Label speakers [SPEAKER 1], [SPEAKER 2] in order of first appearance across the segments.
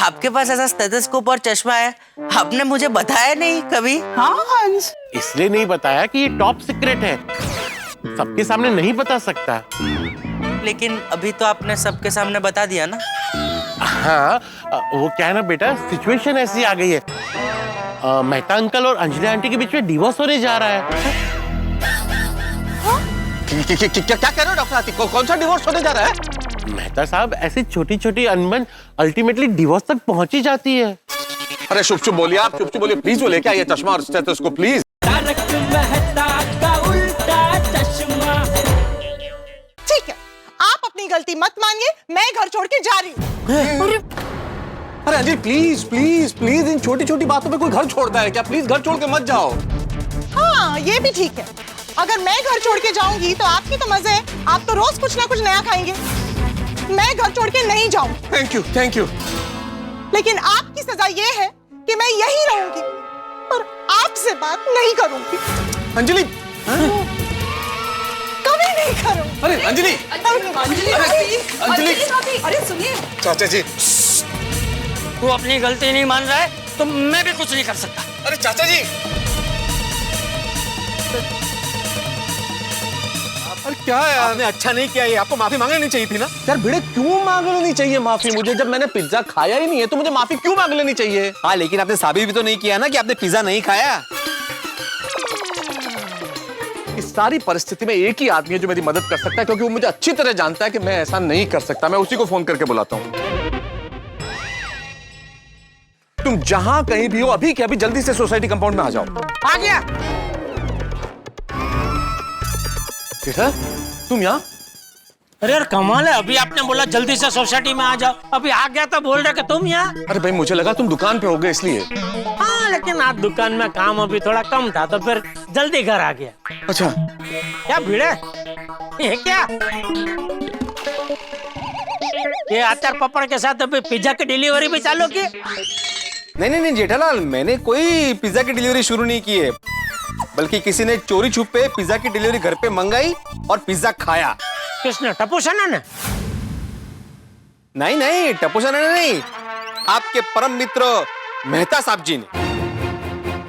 [SPEAKER 1] आपके पास ऐसा स्टेथोस्कोप और चश्मा है, आपने मुझे बताया नहीं कभी।
[SPEAKER 2] हाँ हंस,
[SPEAKER 3] इसलिए नहीं बताया कि ये टॉप सीक्रेट है, सबके सामने नहीं बता सकता।
[SPEAKER 1] लेकिन अभी तो आपने सबके सामने बता दिया ना।
[SPEAKER 3] हाँ, वो क्या है ना बेटा, सिचुएशन ऐसी आ गई है। मेहता अंकल और अंजलि आंटी के बीच में डिवोर्स होने जा रहा है।
[SPEAKER 4] क्या कह रहे हो डॉक्टर आतिक? कौन सा डिवोर्स होने जा रहा है?
[SPEAKER 3] मेहता साहब, ऐसी छोटी छोटी अनबन अल्टीमेटली डिवोर्स तक पहुंची जाती है।
[SPEAKER 4] अरे शुभ शुभ बोलिए, आप शुभ शुभ बोलिए प्लीज। वो लेके आइए चश्मा और स्टेथोस्कोप प्लीज।
[SPEAKER 2] ठीक है, आप अपनी गलती मत मानिए, मैं घर छोड़ के जा रही हूँ।
[SPEAKER 4] अरे अंजलि प्लीज प्लीज प्लीज, इन छोटी छोटी बातों पे कोई घर छोड़ता है क्या? प्लीज घर छोड़ के मत जाओ।
[SPEAKER 2] हाँ ये भी ठीक है, अगर मैं घर छोड़ के जाऊंगी तो आपके तो मजे हैं, आप तो रोज कुछ ना कुछ नया खाएंगे। मैं घर छोड़ के नहीं जाऊं।
[SPEAKER 4] Thank you thank you.
[SPEAKER 2] लेकिन आपकी सजा ये है कि मैं यहीं रहूंगी और आपसे बात नहीं करूंगी।
[SPEAKER 4] अंजलि,
[SPEAKER 2] कभी नहीं करूंगी।
[SPEAKER 4] अरे अंजलि, अंजलि,
[SPEAKER 2] अरे सुनिए
[SPEAKER 4] चाचा जी।
[SPEAKER 5] तू अपनी गलती नहीं मान रहा है तो मैं भी कुछ नहीं कर सकता।
[SPEAKER 4] अरे चाचा जी, अरे क्या है यार?
[SPEAKER 6] आपने अच्छा नहीं किया, ये आपको माफी मांगनी नहीं चाहिए थी ना।
[SPEAKER 4] यार भिड़े, क्यों मांग लेनी चाहिए माफी मुझे? जब मैंने पिज्जा खाया ही नहीं है तो मुझे माफी क्यों मांग लेनी चाहिए?
[SPEAKER 6] हाँ, लेकिन आपने साबित भी तो नहीं किया ना कि आपने पिज्जा नहीं खाया।
[SPEAKER 4] इस सारी परिस्थिति में एक ही आदमी है जो मेरी मदद कर सकता है, क्योंकि वो मुझे अच्छी तरह जानता है कि मैं ऐसा नहीं कर सकता। मैं उसी को फोन करके बुलाता हूँ। तुम जहां कहीं भी हो, अभी के अभी जल्दी से सोसाइटी कंपाउंड में आ जाओ।
[SPEAKER 5] आ गया।
[SPEAKER 4] जेठा, तुम यहाँ?
[SPEAKER 5] अरे यार कमाल है, अभी आपने बोला जल्दी से सोसाइटी में आ जाओ, अभी आ गया तो बोल रहे कि तुम यहाँ।
[SPEAKER 4] अरे भाई मुझे लगा तुम दुकान पे हो गए इसलिए।
[SPEAKER 5] हाँ लेकिन आज दुकान में काम अभी थोड़ा कम था तो फिर जल्दी घर आ गया।
[SPEAKER 4] अच्छा,
[SPEAKER 5] क्या भिड़े, ये क्या? ये अचार पापड़ के साथ अभी पिज्जा की डिलीवरी भी चालू की?
[SPEAKER 6] नहीं जेठालाल, मैंने कोई पिज्जा की डिलीवरी शुरू नहीं की है, बल्कि किसी ने चोरी छुपे पिज्जा की डिलीवरी घर पे मंगाई और पिज्जा खाया।
[SPEAKER 5] किसने? टप्पू सेना ने?
[SPEAKER 6] नहीं, टप्पू सेना ने नहीं, आपके परम मित्र मेहता साहब जी ने।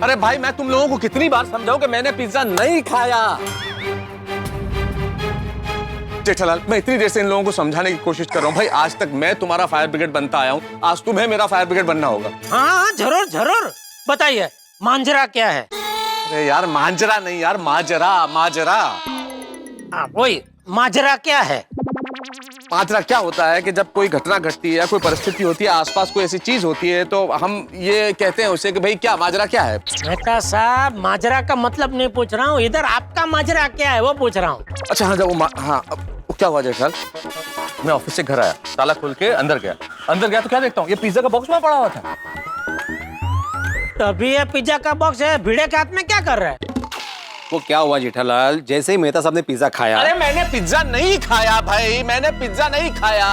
[SPEAKER 4] अरे भाई मैं तुम लोगों को कितनी बार समझाऊं कि मैंने पिज्जा नहीं खाया। जेठालाल, मैं इतनी देर से इन लोगों को समझाने की कोशिश कर रहा हूँ। भाई आज तक मैं तुम्हारा फायर ब्रिगेड बनता आया हूँ, आज तुम्हें मेरा फायर ब्रिगेड बनना होगा।
[SPEAKER 5] हाँ जरूर जरूर, बताइए मांजरा क्या है?
[SPEAKER 4] अरे यार मांजरा नहीं यार, माजरा माजरा।
[SPEAKER 5] हाँ वही, माजरा क्या है?
[SPEAKER 4] माजरा क्या होता है कि जब कोई घटना घटती है या कोई परिस्थिति होती है, आसपास कोई ऐसी चीज होती है, तो हम ये कहते हैं उसे कि भाई क्या माजरा क्या है।
[SPEAKER 5] मेहता साहब, माजरा का मतलब नहीं पूछ रहा हूँ, इधर आपका माजरा क्या है वो पूछ रहा हूँ।
[SPEAKER 4] अच्छा हाँ, जब हाँ वो क्या हुआ जेठाल, मैं ऑफिस से घर आया, ताला खोल के अंदर गया तो क्या देखता हूँ, ये पिज्जा का बॉक्स वहां पड़ा हुआ था।
[SPEAKER 5] तभी ये पिज्जा का बॉक्स है, भिड़े के हाथ में क्या कर रहा है?
[SPEAKER 6] वो क्या हुआ जेठालाल, जैसे ही मेहता साहब ने पिज्जा खाया।
[SPEAKER 4] अरे मैंने पिज्जा नहीं खाया भाई, मैंने पिज्जा नहीं खाया।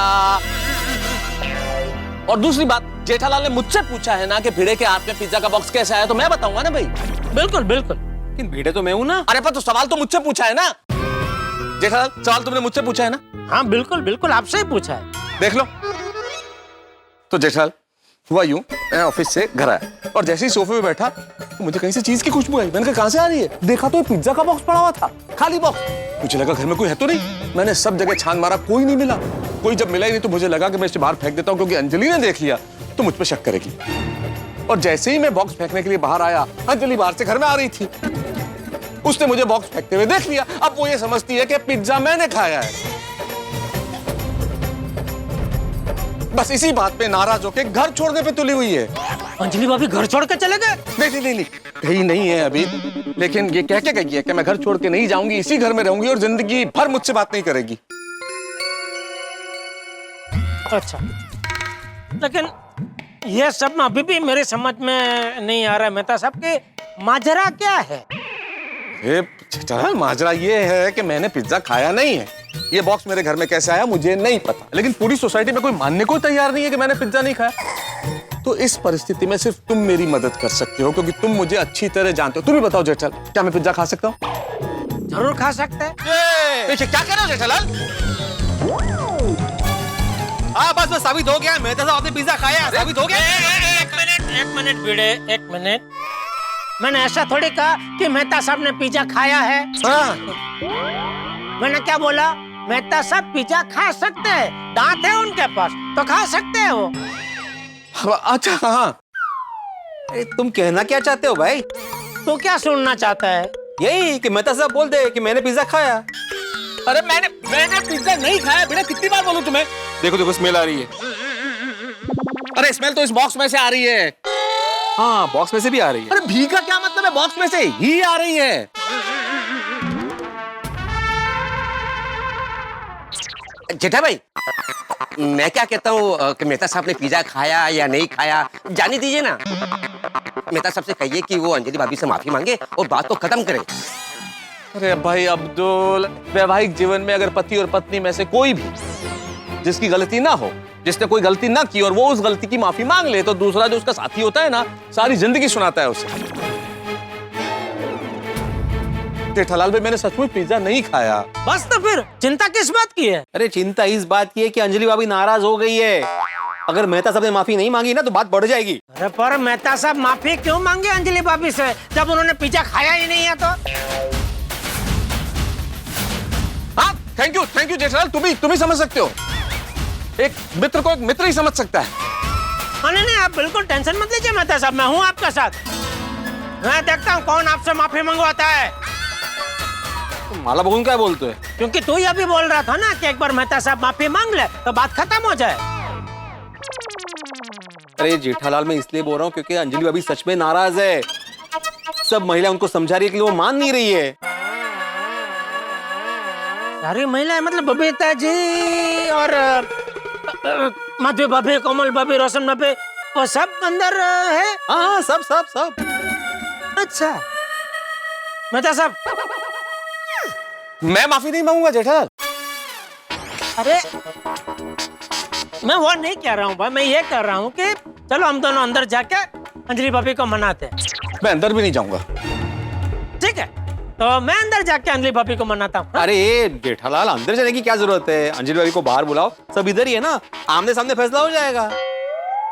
[SPEAKER 4] और दूसरी बात, जेठालाल ने मुझसे पूछा है ना कि भिड़े के हाथ में पिज्जा का बॉक्स कैसे आया, तो मैं बताऊंगा ना भाई।
[SPEAKER 5] बिल्कुल बिल्कुल।
[SPEAKER 6] लेकिन भिड़े तो मैं हूं ना।
[SPEAKER 4] अरे पर तो सवाल तो मुझसे पूछा है ना जेठालाल, सवाल तुमने मुझसे पूछा है ना।
[SPEAKER 5] हाँ बिल्कुल बिल्कुल, आपसे ही पूछा है।
[SPEAKER 4] देख लो। तो जेठालाल हुआ यूं, मैं ऑफिस से घर आया और जैसे ही सोफे पे बैठा तो मुझे कहीं से चीज की खुशबू आई। मैंने कहा कहां से आ रही है, देखा तो पिज्जा का बॉक्स पड़ा हुआ था, खाली बॉक्स। मुझे लगा घर में कोई है तो नहीं। मैंने सब जगह छान मारा, कोई नहीं मिला। कोई जब मिला ही नहीं तो मुझे लगा कि मैं इसे बाहर फेंक देता हूँ, क्योंकि अंजलि ने देख लिया तो मुझ पर शक करेगी। और जैसे ही मैं बॉक्स फेंकने के लिए बाहर आया, अंजलि बाहर से घर में आ रही थी। उसने मुझे बॉक्स फेंकते हुए देख लिया। अब वो ये समझती है कि पिज्जा मैंने खाया है। बस इसी बात पे नाराज होकर घर छोड़ने पे तुली हुई है।
[SPEAKER 5] अंजलि भाभी घर छोड़ के चले गए?
[SPEAKER 4] नहीं, कहीं नहीं है अभी, लेकिन ये कह के गई है कि मैं घर छोड़ के नहीं जाऊंगी, इसी घर में रहूंगी और जिंदगी भर मुझसे बात नहीं करेगी।
[SPEAKER 5] अच्छा, लेकिन ये सब ना अभी भी मेरे समझ में नहीं आ रहा है मेहता साहब कि माजरा क्या है?
[SPEAKER 4] माजरा ये है कि मैंने पिज्जा खाया नहीं है। ये बॉक्स मेरे घर में कैसे आया मुझे नहीं पता, लेकिन पूरी सोसाइटी में कोई मानने को तैयार नहीं है कि मैंने पिज्जा नहीं खाया। तो इस परिस्थिति में सिर्फ तुम मेरी मदद कर सकते हो, क्योंकि तुम मुझे अच्छी तरह जानते हो। तुम ही बताओ जेठाल, क्या मैं पिज्जा खा सकता हूँ?
[SPEAKER 5] जरूर खा सकते हैं।
[SPEAKER 4] देखिए क्या कह रहे हो जेठालाल?
[SPEAKER 6] हाँ बस साबित हो गया, मेहता साहब आपने पिज्जा खाया, साबित हो गया।
[SPEAKER 5] एक मिनट भिड़े, एक मिनट। मैंने ऐसा थोड़ी कहा कि मेहता साहब ने पिज्जा खाया है।
[SPEAKER 6] हाँ।
[SPEAKER 5] मैंने क्या बोला? मेहता साहब पिज्जा खा सकते हैं, दांत है उनके पास तो खा सकते हैं वो।
[SPEAKER 6] अच्छा हाँ, अरे तुम कहना क्या चाहते हो भाई?
[SPEAKER 5] तो क्या सुनना चाहता है?
[SPEAKER 6] यही कि मेहता साहब बोल दे कि मैंने पिज्जा खाया।
[SPEAKER 4] अरे मैंने पिज्जा नहीं खाया बेटा, कितनी बार बोलूं तुम्हें?
[SPEAKER 6] देखो देखो स्मेल आ रही है।
[SPEAKER 4] अरे स्मेल तो इस बॉक्स में से आ रही है।
[SPEAKER 6] हाँ बॉक्स में से भी आ रही है।
[SPEAKER 4] अरे भी का क्या मतलब है? बॉक्स में से ही आ रही है।
[SPEAKER 7] जेठा भाई, मैं क्या कहता हूँ कि मेहता साहब ने पिज्जा खाया या नहीं खाया, जाने दीजिए ना। मेहता साहब से कहिए कि वो अंजलि भाभी से माफी मांगे और बात को खत्म करें।
[SPEAKER 4] अरे भाई अब्दुल, वैवाहिक जीवन में अगर पति और पत्नी में से कोई भी जिसकी गलती ना हो, जिसने कोई गलती ना की और वो उस गलती की माफी मांग ले, तो दूसरा जो उसका साथी होता है ना, सारी जिंदगी सुनाता है उसे। जेठालाल भाई, मैंने सच में पिज्जा नहीं खाया।
[SPEAKER 5] बस तो फिर चिंता किस बात की है?
[SPEAKER 6] अरे चिंता इस बात की है कि अंजलि भाभी नाराज हो गई है। अगर मेहता साहब ने माफी नहीं मांगी ना तो बात बढ़ जाएगी।
[SPEAKER 5] अरे पर मेहता साहब माफी क्यों मांगे अंजलि भाभी से जब उन्होंने पिज्जा खाया ही नहीं है तो?
[SPEAKER 4] हाँ थैंक यू जेठालाल, तुम ही समझ सकते हो। एक मित्र को एक मित्र ही समझ सकता है।
[SPEAKER 5] नहीं, आप बिल्कुल टेंशन मत लीजिए मेहता साहब, मैं हूँ आपके साथ। मैं देखता हूँ कौन आपसे माफी मंगवाता है।
[SPEAKER 6] माला बहन क्या बोलते हैं?
[SPEAKER 5] क्योंकि तू ही अभी बोल रहा था ना कि एक बार मेहता साहब माफी मांग ले तो बात खत्म हो जाए।
[SPEAKER 6] अरे जेठालाल मैं इसलिए बोल रहा हूँ क्योंकि अंजलि भाभी सच में नाराज है। सब महिला उनको समझा रही है कि वो मान नहीं रही है।
[SPEAKER 5] सारी महिलाएं मतलब बबीता जी और मधु भाभी, कोमल भाभी, रोशन भाभी, वो सब अंदर है?
[SPEAKER 6] हाँ सब।
[SPEAKER 5] अच्छा मेहता साहब,
[SPEAKER 4] मैं माफी नहीं मांगूंगा जेठालाल।
[SPEAKER 5] अरे मैं वो नहीं कह रहा हूँ भाई, मैं ये कह रहा हूँ कि चलो हम दोनों अंदर जाके अंजलि भाभी को मनाते हैं।
[SPEAKER 4] मैं अंदर भी नहीं जाऊंगा।
[SPEAKER 5] ठीक है, तो मैं अंदर जाके अंजलि भाभी को मनाता हूँ।
[SPEAKER 6] अरे जेठालाल अंदर जाने की क्या जरूरत है? अंजलि भाभी को बाहर बुलाओ, सब इधर ही है ना, आमने सामने फैसला हो जाएगा।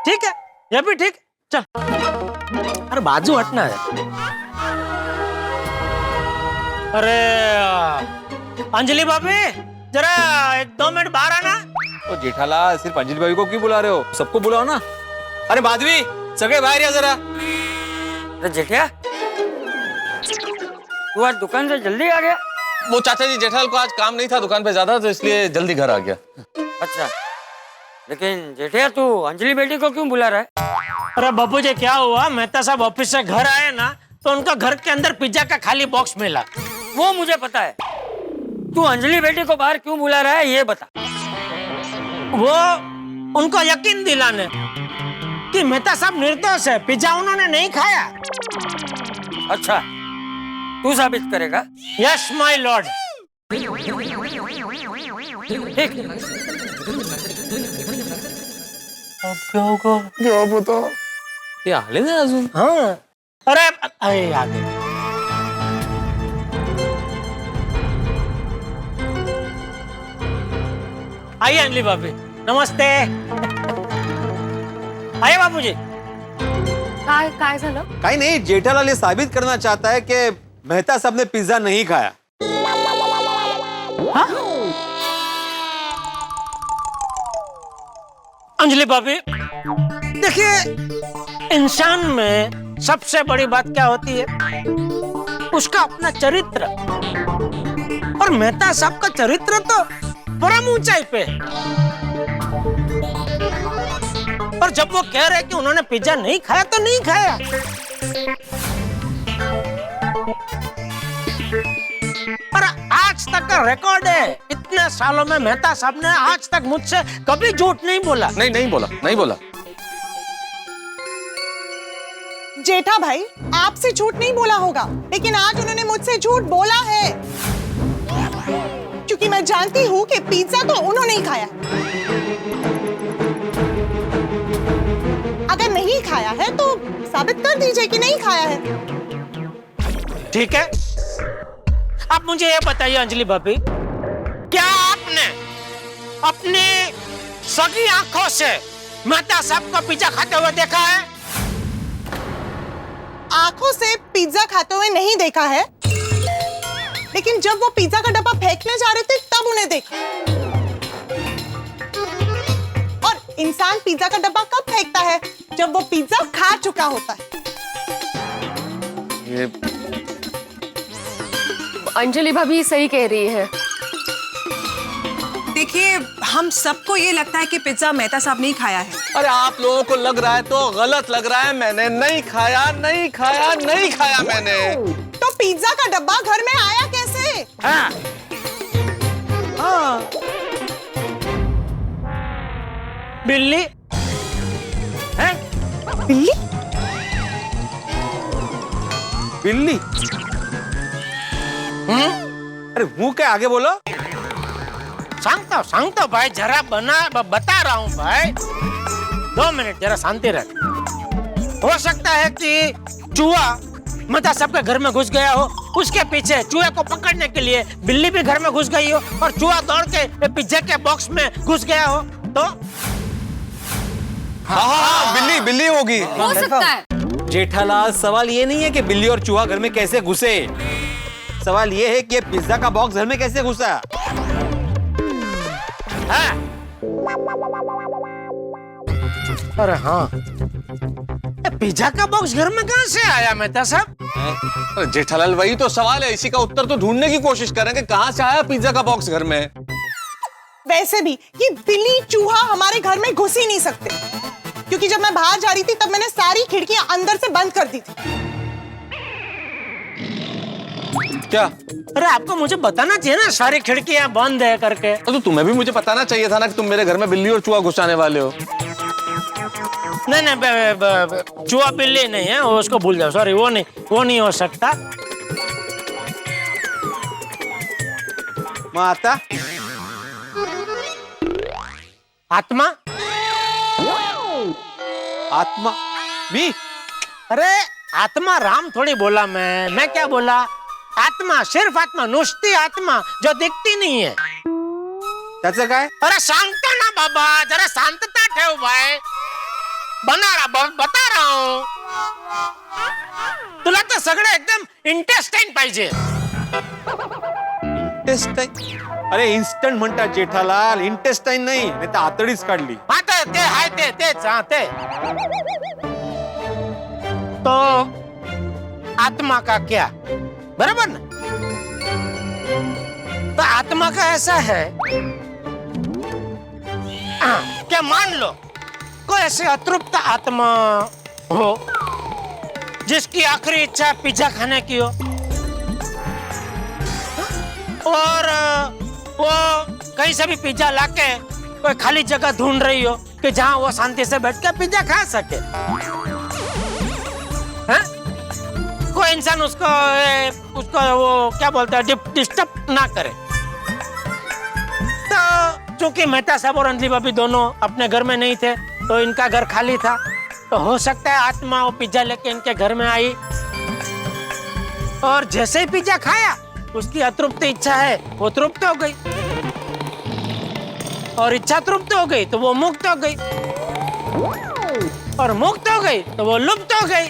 [SPEAKER 5] ठीक है, ये भी ठीक। चल, अरे बाजू हटना है। अरे अंजलि भाभी जरा 1-2 मिनट बाहर आना।
[SPEAKER 6] तो जेठालाल सिर्फ अंजलि भाभी को क्यों बुला रहे हो? सबको बुलाओ ना। अरे माधवी सगळे बाहर या जरा।
[SPEAKER 8] अरे जेठिया, तू आज दुकान से जल्दी आ गया?
[SPEAKER 4] वो चाचा जी, जेठालाल को आज काम नहीं था दुकान पे ज्यादा, तो इसलिए जल्दी घर आ गया।
[SPEAKER 8] अच्छा, लेकिन जेठिया तू अंजलि बेटी को क्यों बुला रहा है?
[SPEAKER 5] अरे बापू जी क्या हुआ, मेहता साहब ऑफिस से घर आए ना तो उनका घर के अंदर पिज्जा का खाली बॉक्स मिला।
[SPEAKER 8] वो मुझे पता है, तू अंजलि बेटी को बाहर क्यों बुला रहा है ये बता।
[SPEAKER 5] वो उनको यकीन दिलाने कि मेहता साहब निर्दोष है, पिज्जा उन्होंने नहीं खाया।
[SPEAKER 8] अच्छा, तू साबित करेगा?
[SPEAKER 5] Yes my Lord.
[SPEAKER 8] ठीक।
[SPEAKER 5] अब क्या होगा?
[SPEAKER 4] क्या पता, ये आले ना अजून।
[SPEAKER 5] हाँ, अरे आ गए। आइए अंजलि भाभी, नमस्ते। आइए बापूजी।
[SPEAKER 9] काय झालं?
[SPEAKER 6] काही नहीं, जेठालाल ये साबित करना चाहता है कि मेहता साहब ने पिज्जा नहीं खाया।
[SPEAKER 5] हाँ? अंजलि भाभी देखिए, इंसान में सबसे बड़ी बात क्या होती है? उसका अपना चरित्र। और मेहता साहब का चरित्र तो परम ऊंचाई पे है। और जब वो कह रहे कि उन्होंने पिज्जा नहीं खाया तो नहीं खाया। और आज तक का रिकॉर्ड है, इतने सालों में मेहता साहब ने आज तक मुझसे कभी झूठ नहीं बोला।
[SPEAKER 4] नहीं बोला।
[SPEAKER 2] जेठा भाई आपसे झूठ नहीं बोला होगा, लेकिन आज उन्होंने मुझसे झूठ बोला है, क्योंकि मैं जानती हूँ कि पिज्जा तो उन्होंने ही खाया। अगर नहीं खाया है तो साबित कर दीजिए कि नहीं खाया है।
[SPEAKER 5] ठीक है, आप मुझे ये बताइए अंजलि भाभी, क्या आपने अपने सगी आंखों से मेहता साहब को पिज्जा खाते हुए देखा है?
[SPEAKER 2] आंखों से पिज्जा खाते हुए नहीं देखा है, लेकिन जब वो पिज्जा का डब्बा फेंकने जा रहे थे तब उन्हें देखा। और इंसान पिज्जा का डब्बा कब फेंकता है? जब वो पिज्जा खा चुका होता है।
[SPEAKER 6] ये
[SPEAKER 9] अंजलि भाभी सही कह रही है।
[SPEAKER 10] देखिए, हम सबको ये लगता है कि पिज्जा मेहता साहब ने खाया है।
[SPEAKER 4] अरे आप लोगों को लग रहा है तो गलत लग रहा है। मैंने नहीं खाया, नहीं खाया, नहीं खाया मैंने।
[SPEAKER 2] तो पिज्जा का डब्बा घर में आया कैसे?
[SPEAKER 5] हाँ।
[SPEAKER 2] हाँ।
[SPEAKER 5] बिल्ली है?
[SPEAKER 2] बिल्ली?
[SPEAKER 6] बिल्ली? अरे मुंह के आगे बोलो।
[SPEAKER 5] सांगता भाई, जरा बता रहा हूँ भाई। 2 मिनट जरा शांति रख। हो सकता है कि चूहा मेहता साहब के घर में घुस गया हो, उसके पीछे चूहे को पकड़ने के लिए बिल्ली भी घर में घुस गई हो और चूहा दौड़ के पिज्जा के बॉक्स में घुस गया हो तो?
[SPEAKER 6] हाँ, बिल्ली बिल्ली होगी।
[SPEAKER 9] हो सकता है।
[SPEAKER 6] जेठालाल, सवाल ये नहीं है कि बिल्ली और चूहा घर में कैसे घुसे। सवाल ये है कि ये पिज्जा का बॉक्स घर में कैसे घुसा।
[SPEAKER 5] हाँ। अरे हाँ, पिज्जा का बॉक्स घर में कहाँ से आया मेहता साहब?
[SPEAKER 4] अरे जेठालाल, वही तो सवाल है। इसी का उत्तर तो ढूंढने की कोशिश करेंगे, कहाँ से आया पिज्जा का बॉक्स घर में।
[SPEAKER 2] वैसे भी ये बिल्ली चूहा हमारे घर में घुस ही नहीं सकते, क्योंकि जब मैं बाहर जा रही थी तब मैंने सारी खिड़कियां अंदर से बंद कर दी थी।
[SPEAKER 6] क्या?
[SPEAKER 5] अरे आपको मुझे बताना चाहिए ना, सारी खिड़कियां बंद है करके।
[SPEAKER 4] तो तुम्हें भी मुझे बताना चाहिए था ना कि तुम मेरे घर में बिल्ली और चूहा घुसाने वाले हो।
[SPEAKER 5] नहीं, चूहा बिल्ली नहीं है, उसको भूल जाओ। सॉरी, वो नहीं हो सकता।
[SPEAKER 6] माता
[SPEAKER 5] आत्मा?
[SPEAKER 6] आत्मा भी?
[SPEAKER 5] अरे आत्मा राम थोड़ी बोला मैं क्या बोला? आत्मा, सिर्फ आत्मा, नुसती आत्मा जो दिखती नहीं है।
[SPEAKER 6] त्याचं काय?
[SPEAKER 5] अरे सांगतो ना बाबा, जरा शांतता ठेव भाई। बता रहा हूँ तुला तर सगळं एकदम इंटेस्टाइन पाहिजे।
[SPEAKER 6] इंटेस्टाइन? अरे इन्स्टंट म्हणतात जेठालाल, इंटेस्टाइन नाही तर आतडीच काढली।
[SPEAKER 5] हाँ ते हाय तेच हाँ ते। तो आत्मा का क्या, बराबर ना? तो आत्मा का ऐसा है, क्या मान लो कोई ऐसे अतृप्त आत्मा हो जिसकी आखिरी इच्छा पिज्जा खाने की हो, और वो कहीं से भी पिज्जा लाके कोई खाली जगह ढूंढ रही हो कि जहां वो शांति से बैठ कर पिज्जा खा सके। हाँ? कोई इंसान उसको वो क्या बोलते हैं, डिस्टर्ब ना करे। तो चूंकि मेहता साहब और अंजलि भाभी दोनों अपने घर में नहीं थे, तो इनका घर खाली था, तो हो सकता है आत्मा वो पिज्जा लेके इनके घर में आई और जैसे ही पिज्जा खाया उसकी अतृप्त इच्छा है वो तृप्त हो गई, और इच्छा तृप्त हो गई तो वो मुक्त हो गई, और मुक्त हो गई तो वो लुप्त हो गई,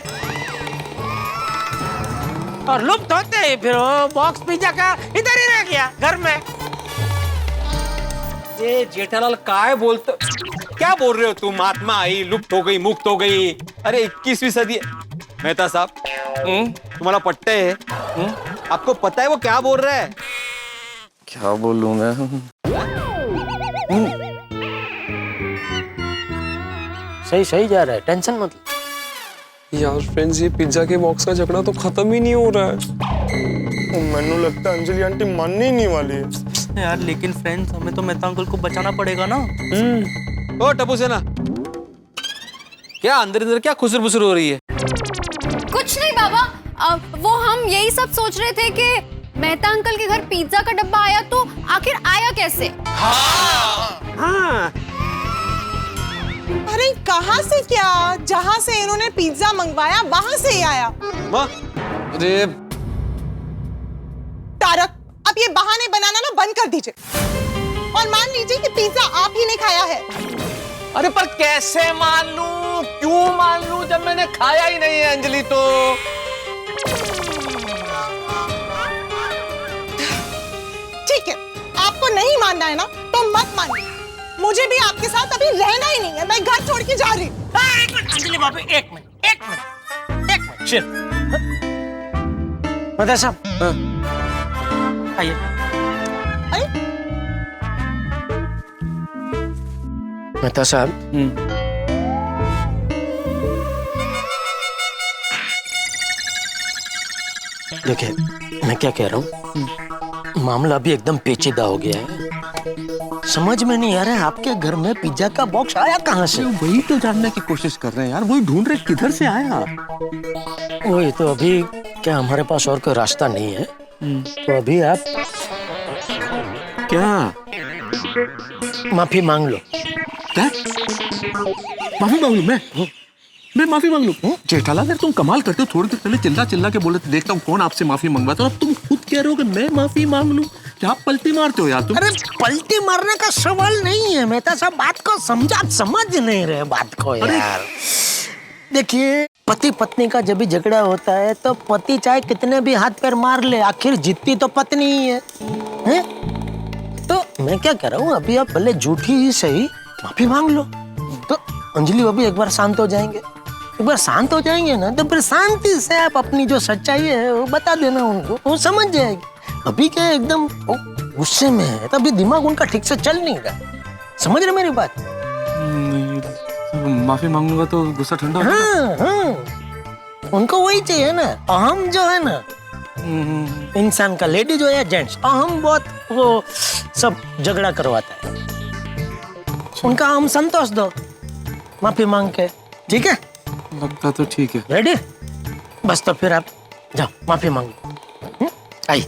[SPEAKER 5] और लुप्त होते ही फिर वो बॉक्स पिज्जा का इधर ही रह गया घर में।
[SPEAKER 6] ये जेठालाल काय बोलते, क्या बोल रहे हो तुम? आत्मा आई, लुप्त हो गई, मुक्त हो गई। अरे 21वीं सदी है। मेहता साहब, तुम्हारा पट्टे है? आपको पता है वो क्या बोल रहा है?
[SPEAKER 4] क्या बोलूं मैं?
[SPEAKER 5] सही जा रहा है, टेंशन मत ले।
[SPEAKER 11] यार फ्रेंड्स, ये पिज्जा के बॉक्स का झगड़ा तो खत्म ही नहीं हो रहा है। मैंने लगता है अंजलि आंटी मानने ही नहीं वाली है
[SPEAKER 12] यार। लेकिन फ्रेंड्स, हमें तो मेहता अंकल को बचाना पड़ेगा ना।
[SPEAKER 6] ओ टप्पू सेना, क्या अंदर क्या खुसर बुसर हो रही है?
[SPEAKER 9] कुछ नहीं बाबा, वो हम यही सब सोच रहे थे कि मेहता अंकल के घर पिज्जा का डब्बा आया तो आखिर आया कैसे?
[SPEAKER 6] हाँ।
[SPEAKER 2] अरे कहाँ से क्या, जहाँ से इन्होंने पिज्जा मंगवाया वहां से ही आया।
[SPEAKER 6] अरे
[SPEAKER 2] तारक, अब ये बहाने बनाना ना बंद कर दीजिए और मान लीजिए कि पिज्जा आप ही ने खाया है।
[SPEAKER 4] अरे पर कैसे मान लूं, क्यों मान लूं जब मैंने खाया ही नहीं है अंजलि तो।
[SPEAKER 2] ठीक है, आपको नहीं मानना है ना तो मत मानिए, मुझे भी आपके साथ अभी रहना ही नहीं है, मैं घर छोड़ के जा रही हूँ।
[SPEAKER 5] एक मिनट अंजलि भाभी, एक मिनट चिल। मेहता साहब आइए।
[SPEAKER 2] अरे
[SPEAKER 5] मेहता साहब, देखिए मैं क्या कह रहा हूँ, मामला अभी एकदम पेचीदा हो गया है। समझ में नहीं आ रहा है आपके घर में पिज्जा का बॉक्स आया कहाँ से?
[SPEAKER 4] वही तो जानने की कोशिश कर रहे हैं यार, वही ढूंढ रहे किधर से आया।
[SPEAKER 5] वही तो, अभी क्या हमारे पास और कोई रास्ता नहीं है, तो अभी आप
[SPEAKER 4] क्या
[SPEAKER 5] माफी मांग लो।
[SPEAKER 4] क्या माफी मांग लूं मैं माफी मांग लूं? जेठालाल अगर तुम कमाल करते हो, थोड़ी देर पहले चिल्ला चिल्ला के बोले थे देखता हूँ कौन आपसे माफी मंगवाता, और अब तुम खुद कह रहे हो कि मैं माफी मांग लूं। क्या आप पलटी मारते हो यार तुम?
[SPEAKER 5] अरे पलटी मारने का सवाल नहीं है मेहता साहब, बात को समझ नहीं रहे बात को यार। देखिए पति पत्नी का जब भी झगड़ा होता है तो पति चाहे कितने भी हाथ पैर मार ले, आखिर जीतती तो पत्नी ही है, हैं? तो मैं क्या कह रहा हूँ, अभी आप भले झूठी ही सही माफी मांग लो, तो अंजलि वो भी एक बार शांत हो जाएंगे। एक बार शांत हो जाएंगे ना तो फिर शांति से आप अपनी जो सच्चाई है वो बता देना उनको, वो समझ जाएगी। अभी क्या एकदम गुस्से में है, तभी दिमाग उनका ठीक से चल नहीं रहा। समझ रहे मेरी बात?
[SPEAKER 4] माफी मांग लूंगा तो गुस्सा ठंडा हो
[SPEAKER 5] जाएगा। हाँ, उनको वही चाहिए ना, अहम जो है ना इंसान का, लेडी जो है जेंट्स, अहम बहुत वो सब झगड़ा करवाता है। उनका अहम संतोष दो माफी मांग के, ठीक है?
[SPEAKER 4] लगता तो ठीक है।
[SPEAKER 5] रेडी? बस तो फिर आप जाओ माफी मांगो। आई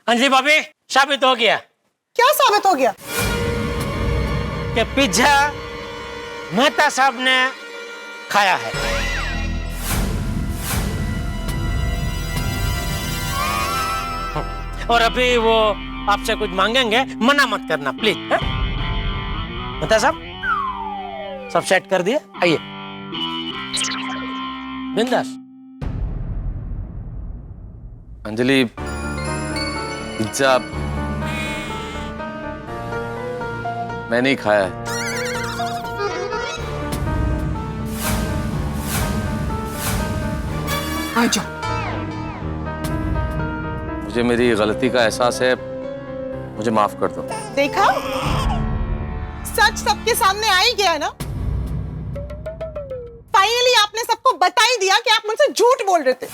[SPEAKER 5] अंजलि भाभी, साबित हो गया।
[SPEAKER 2] क्या साबित हो गया?
[SPEAKER 5] कि पिज्जा मेहता साहब ने खाया है। और अभी वो आपसे कुछ मांगेंगे, मना मत करना प्लीज। मेहता साहब सब सेट कर दिए, आइए बिंदास।
[SPEAKER 4] अंजलि पिज्जा मैंने ही खाया है।
[SPEAKER 2] आजा।
[SPEAKER 4] मुझे मेरी गलती का एहसास है, मुझे माफ कर दो।
[SPEAKER 2] देखा, सच सबके सामने आ ही गया ना। फाइनली आपने सबको बता ही दिया कि आप मुझसे झूठ बोल रहे थे।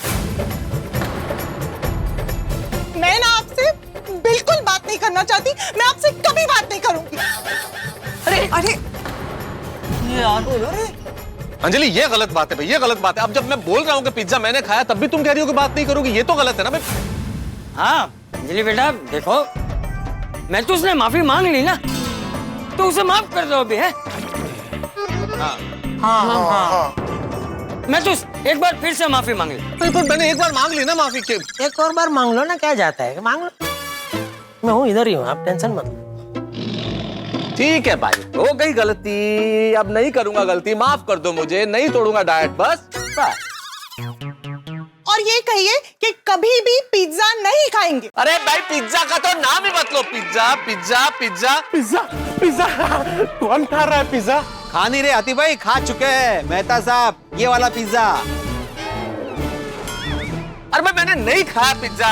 [SPEAKER 2] मैं ना आपसे बिल्कुल बात नहीं करना चाहती, मैं आपसे कभी बात नहीं करूंगी। अरे
[SPEAKER 4] अंजलि ये गलत बात है भाई, ये गलत बात है। अब जब मैं बोल रहा हूँ कि पिज्जा मैंने खाया तब भी तुम कह रही हो कि बात नहीं करोगी, ये तो गलत है ना। मैं
[SPEAKER 8] हाँ अंजलि बेटा देखो, मैं तो उसने माफी मांग ली ना, तो उसे माफ कर दो अभी, है? हाँ। मैं तो एक बार फिर से माफी मांग ली।
[SPEAKER 4] पर मैंने एक बार मांग ली ना माफी के।
[SPEAKER 5] एक और बार मांग लो ना, क्या जाता है, मांग लो। मैं हूँ, इधर ही हूँ, आप टेंशन मत लो।
[SPEAKER 4] ठीक है भाई, हो गई गलती, अब नहीं करूंगा गलती, माफ कर दो मुझे, नहीं तोड़ूंगा डाइट, बस।
[SPEAKER 2] और ये कहिए कि कभी भी पिज्जा नहीं खाएंगे।
[SPEAKER 4] अरे भाई पिज्जा का तो नाम ही मत लो, pizza pizza pizza
[SPEAKER 3] pizza pizza कौन खा रहा है पिज्जा?
[SPEAKER 6] खा नहीं रहे आती भाई, खा चुके हैं मेहता साहब ये वाला पिज्जा।
[SPEAKER 4] अरे भाई मैंने नहीं खाया पिज्जा।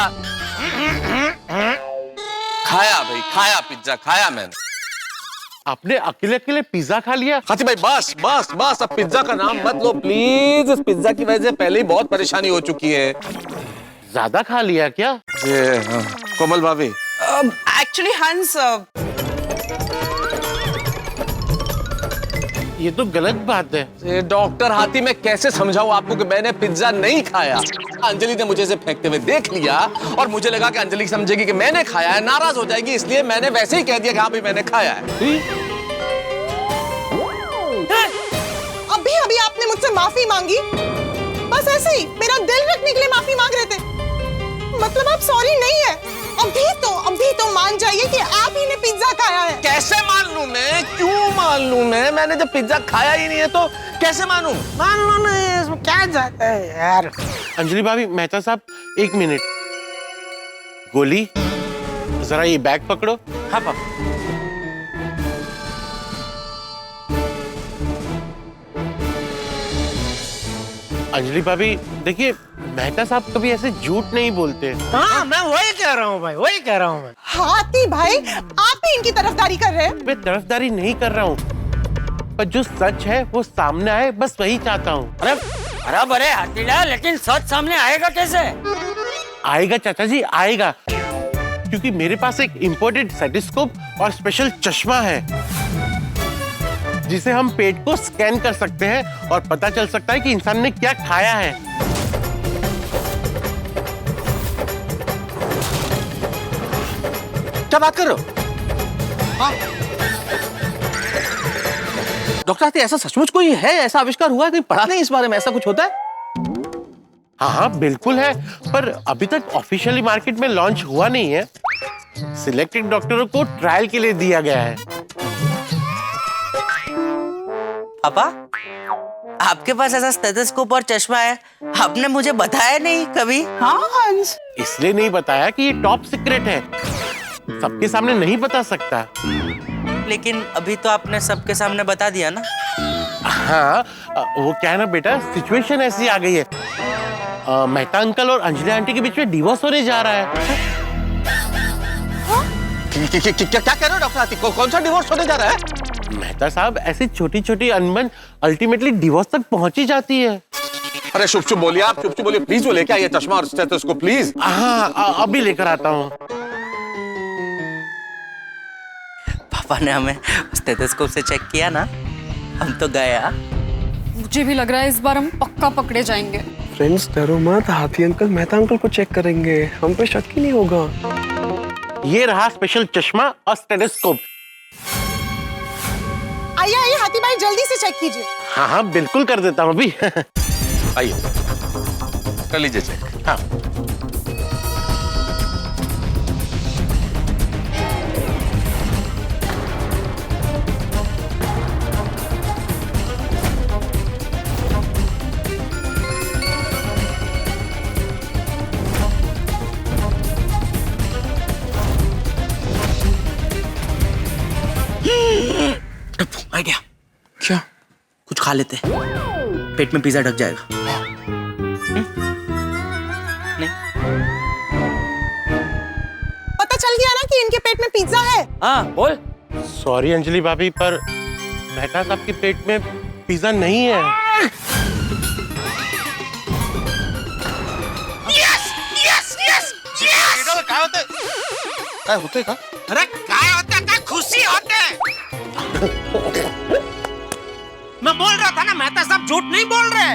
[SPEAKER 4] खाया भाई, खाया पिज्जा, खाया मैंने।
[SPEAKER 3] आपने अकेले अकेले पिज्जा खा लिया?
[SPEAKER 4] हाथी भाई बस बस बस, अब पिज्जा का नाम मत लो प्लीज। इस पिज्जा की वजह से पहले ही बहुत परेशानी हो चुकी है।
[SPEAKER 3] ज्यादा खा लिया क्या?
[SPEAKER 4] कोमल भाभी
[SPEAKER 10] एक्चुअली हंस,
[SPEAKER 3] ये तो गलत बात है।
[SPEAKER 4] डॉक्टर हाथी, मैं कैसे समझाऊं आपको कि मैंने पिज्जा नहीं खाया। अंजलि ने मुझे इसे फेंकते हुए देख लिया और मुझे लगा कि अंजलि समझेगी कि मैंने खाया है, नाराज हो जाएगी, इसलिए मैंने वैसे ही कह दिया कि हाँ भाई मैंने खाया है।
[SPEAKER 2] अभी अभी आपने मुझसे माफी मांगी, बस ऐसे ही मेरा दिल रखने के लिए माफी मांग रहे थे। मतलब आप सॉरी नहीं है। अभी तो मान जाइए कि आप ही ने पिज्जा खाया है।
[SPEAKER 4] कैसे मान लूं मैं? क्यों मान लूं मैं? मैंने जब पिज्जा खाया ही नहीं है तो कैसे मानूं?
[SPEAKER 5] मान लो ना, इसमें क्या जाता है यार।
[SPEAKER 3] अंजलि भाभी, मेहता साहब, एक मिनट। गोली, जरा ये बैग पकड़ो।
[SPEAKER 5] हाँ पापा।
[SPEAKER 3] अंजलि भाभी, देखिए, मेहता साहब कभी ऐसे झूठ नहीं बोलते।
[SPEAKER 5] हाँ, मैं वही कह रहा हूँ भाई, वही कह रहा हूँ मैं।
[SPEAKER 2] हाथी भाई, आप भी इनकी तरफदारी कर रहे हैं।
[SPEAKER 3] मैं तरफदारी नहीं कर रहा हूँ, पर जो सच है वो सामने आए, बस वही चाहता हूँ।
[SPEAKER 8] अरे बराबर है हाथीला, लेकिन सच सामने आएगा कैसे?
[SPEAKER 3] आएगा चाचा जी, आएगा, क्योंकि मेरे पास एक इम्पोर्टेड स्टेथोस्कोप और स्पेशल चश्मा है, जिसे हम पेट को स्कैन कर सकते हैं और पता चल सकता है कि इंसान ने क्या खाया है।
[SPEAKER 4] क्या बात कर रहे हो? हाँ? डॉक्टर हाथी, ऐसा सचमुच कोई है? ऐसा आविष्कार हुआ है? कहीं पढ़ा नहीं इस बारे में? ऐसा कुछ होता है?
[SPEAKER 3] हाँ हाँ बिल्कुल है, पर अभी तक ऑफिशियली मार्केट में लॉन्च हुआ नहीं है। सिलेक्टेड डॉक्टरों को ट्रायल के लिए दिया गया है।
[SPEAKER 1] पापा, आपके पास ऐसा स्टेथोस्कोप और चश्मा है, आपने मुझे बताया नहीं कभी।
[SPEAKER 2] हाँ हंस,
[SPEAKER 3] इसलिए नहीं बताया कि ये टॉप सीक्रेट है, सबके सामने नहीं बता सकता।
[SPEAKER 1] लेकिन अभी तो आपने सबके सामने बता दिया ना।
[SPEAKER 3] हाँ, वो क्या है ना बेटा, सिचुएशन ऐसी आ गई है। मेहता अंकल और अंजलि आंटी के बीच में डिवोर्स होने जा रहा है।
[SPEAKER 4] क्या कह रहे हो डॉक्टर हाथी? कौन सा डिवोर्स होने जा रहा है?
[SPEAKER 3] मेहता साहब, ऐसी छोटी छोटी अनबन अल्टीमेटली डिवोर्स तक पहुंची जाती है।
[SPEAKER 4] अरे शुभ शुभ बोलिए आप, शुभ शुभ बोलिए प्लीज। वो लेके आइए चश्मा और स्टेथोस्कोप प्लीज।
[SPEAKER 3] हाँ, अभी लेकर आता हूँ।
[SPEAKER 1] पापा ने हमें स्टेथोस्कोप से चेक किया ना, हम तो गया।
[SPEAKER 9] मुझे भी लग रहा है इस बार हम पक्का पकड़े जाएंगे।
[SPEAKER 11] फ्रेंड्स डरो मत, हाथी अंकल मेहता अंकल को चेक करेंगे, हम पे शक ही नहीं होगा।
[SPEAKER 3] ये रहा स्पेशल चश्मा और स्टेथोस्कोप।
[SPEAKER 2] आइए आइए हाथी भाई, जल्दी से चेक कीजिए।
[SPEAKER 3] हाँ हाँ बिल्कुल कर देता हूँ अभी।
[SPEAKER 4] आइए कर लीजिए चेक।
[SPEAKER 3] हाँ,
[SPEAKER 1] आ गया।
[SPEAKER 11] क्या?
[SPEAKER 1] कुछ खा लेते, पेट में पिज्जा ढक जाएगा। नहीं,
[SPEAKER 2] पता चल गया ना कि इनके पेट में पिज्जा है।
[SPEAKER 8] हाँ बोल।
[SPEAKER 3] सॉरी अंजलि भाभी, पर मेहता साहब के पेट में पिज्जा नहीं है।
[SPEAKER 4] क्या होते का?
[SPEAKER 5] अरे काय होता का खुशी होते। मैं बोल रहा था ना, मेहता साहब झूठ नहीं बोल रहे।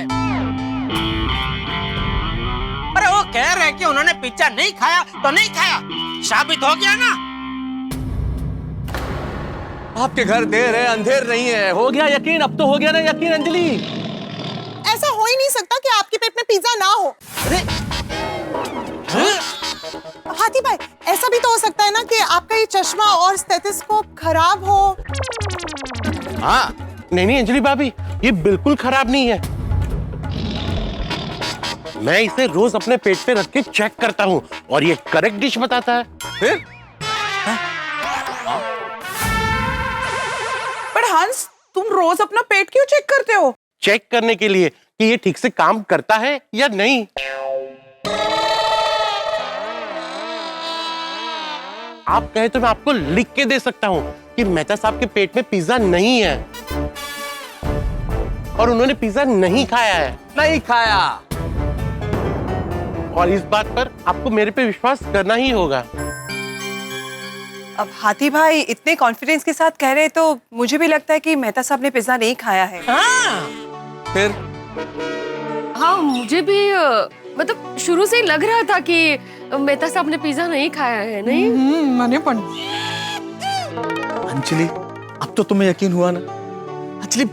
[SPEAKER 5] अरे वो कह रहे कि उन्होंने पिज्जा नहीं खाया तो नहीं खाया, साबित हो गया ना।
[SPEAKER 4] आपके घर देर है अंधेर नहीं है। हो गया यकीन? अब तो हो गया ना यकीन अंजलि?
[SPEAKER 2] ऐसा हो ही नहीं सकता कि आपके पेट में पिज्जा ना हो। हाथी भाई, ऐसा भी तो हो सकता है ना कि आपका ये चश्मा और स्टेथोस्कोप खराब हो।
[SPEAKER 3] हाँ, नहीं अंजलि भाभी, ये बिल्कुल खराब नहीं है। मैं इसे रोज अपने पेट पे रख के चेक करता हूँ और ये करेक्ट डिश बताता है।
[SPEAKER 4] फिर?
[SPEAKER 10] पर हंस, तुम रोज अपना पेट क्यों चेक करते हो?
[SPEAKER 3] चेक करने के लिए कि ये ठीक से काम करता है या नहीं। आप कहे तो मैं आपको लिख के दे सकता हूँ कि मेहता साहब के पेट में पिज्जा नहीं है और उन्होंने पिज्जा नहीं खाया है।
[SPEAKER 4] नहीं खाया।
[SPEAKER 3] और इस बात पर आपको मेरे पे विश्वास करना ही होगा।
[SPEAKER 10] अब हाथी भाई इतने कॉन्फिडेंस के साथ कह रहे तो मुझे भी लगता है कि मेहता साहब ने पिज्जा नहीं खाया है।
[SPEAKER 4] फिर?
[SPEAKER 9] हाँ, मुझे भी मतलब शुरू से ही लग रहा था कि मेहता साहब ने पिज्जा नहीं खाया है। नहीं
[SPEAKER 10] मैंने पण
[SPEAKER 4] अंजलि, अब तो तुम्हें यकीन हुआ ना? अंजलि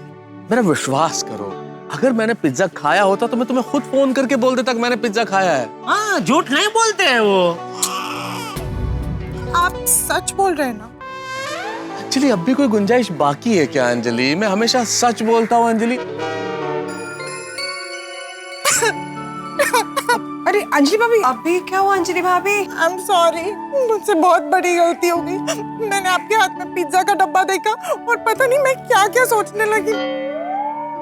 [SPEAKER 4] मेरा विश्वास करो, अगर मैंने पिज्जा खाया होता तो मैं तुम्हें खुद फोन करके बोल देता कि मैंने पिज्जा खाया है।
[SPEAKER 5] हाँ, झूठ नहीं बोलते हैं वो।
[SPEAKER 2] आप सच बोल रहे हैं ना?
[SPEAKER 4] एक्चुअली अब भी कोई गुंजाइश बाकी है क्या अंजलि? मैं हमेशा सच बोलता हूँ अंजलि।
[SPEAKER 10] अरे अंजलि भाभी, अभी क्या हुआ अंजलि भाभी?
[SPEAKER 2] आई एम सॉरी, मुझसे बहुत बड़ी गलती हो गई। मैंने आपके हाथ में पिज्जा का डब्बा देखा और पता नहीं मैं क्या क्या सोचने लगी।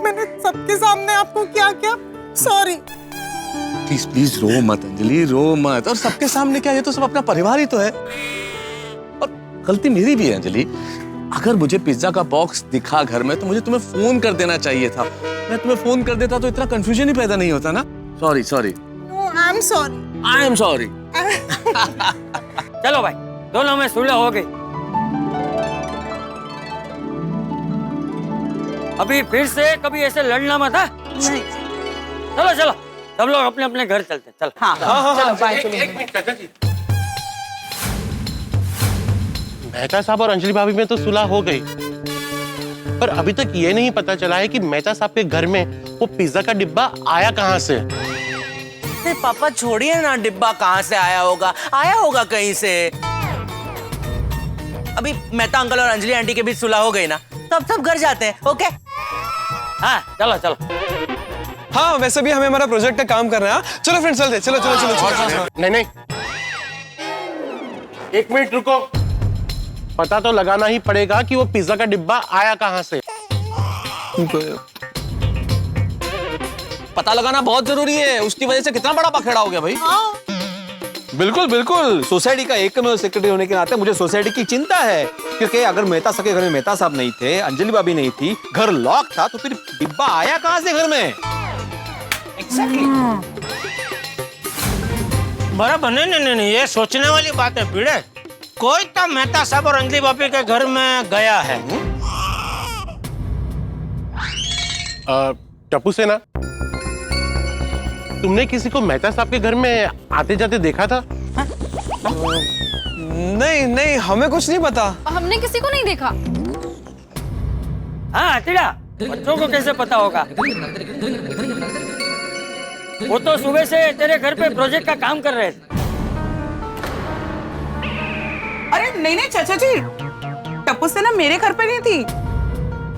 [SPEAKER 2] मैंने सबके सामने आपको क्या क्या, सॉरी।
[SPEAKER 4] प्लीज प्लीज रो मत अंजलि, रो मत। और सबके सामने क्या, ये तो सब अपना परिवार ही तो है। और गलती मेरी भी है अंजलि। अगर मुझे पिज्जा का बॉक्स दिखा घर में तो मुझे तुम्हें फोन कर देना चाहिए था। मैं तुम्हें फोन कर देता तो इतना कंफ्यूजन ही पैदा नहीं होता ना। Sorry sorry.
[SPEAKER 2] I am sorry.
[SPEAKER 4] I am sorry.
[SPEAKER 8] चलो भाई, दोनों में सुलह हो गई। अभी फिर से कभी ऐसे लड़ना मत। नहीं। चलो चलो, सब लोग अपने अपने घर चलते। चलो।
[SPEAKER 2] हाँ, चलो बाय।
[SPEAKER 3] एक मिनट चाचा जी। मेहता साहब और अंजलि भाभी में तो सुलह हो गई, पर अभी तक ये नहीं पता चला है कि मेहता साहब के घर में वो पिज्जा का डिब्बा आया कहाँ से।
[SPEAKER 1] अरे पापा छोड़िए ना, डिब्बा कहाँ से आया होगा कहीं से। अभी मेहता अंकल और अंजलि आंटी के बीच सुलह हो गई ना, तो अब सब घर जाते हैं। ओके?
[SPEAKER 8] हाँ चलो चलो।
[SPEAKER 11] हाँ वैसे भी हमें हमारा प्रोजेक्ट का काम करना है। चलो फ्रेंड्स चलते, चलो चलो चलो चलो।
[SPEAKER 3] नहीं नहीं, एक मिनट रुको। पता तो लगाना ही पड़ेगा कि वो पिज्जा का डिब्बा आया कहाँ से।
[SPEAKER 4] पता लगाना बहुत जरूरी है, उसकी वजह से कितना बड़ा पखेड़ा हो गया भाई।
[SPEAKER 6] बिल्कुल बिल्कुल, सोसाइटी का एकमेव सेक्रेटरी होने के नाते मुझे सोसाइटी की चिंता है, क्योंकि अगर मेहता साहब के घर में मेहता साहब नहीं थे, अंजलि भाभी नहीं थी, घर लॉक था, तो फिर डिब्बा आया कहाँ से घर में?
[SPEAKER 5] बराबर। नहीं, ये सोचने वाली बात है भिड़े। कोई तो मेहता साहब और अंजलि भाभी के घर में गया है।
[SPEAKER 3] टप्पू सेना, तुमने किसी को मेहता साहब के घर में आते जाते देखा था?
[SPEAKER 11] नहीं नहीं, हमें कुछ नहीं पता।
[SPEAKER 9] हमने किसी को नहीं देखा।
[SPEAKER 8] हाँ टीड़ा, बच्चों को कैसे पता होगा? वो तो सुबह से तेरे घर पे प्रोजेक्ट का काम कर रहे थे।
[SPEAKER 10] अरे नहीं नहीं चाचा जी, टप्पू से ना मेरे घर पे नहीं थी,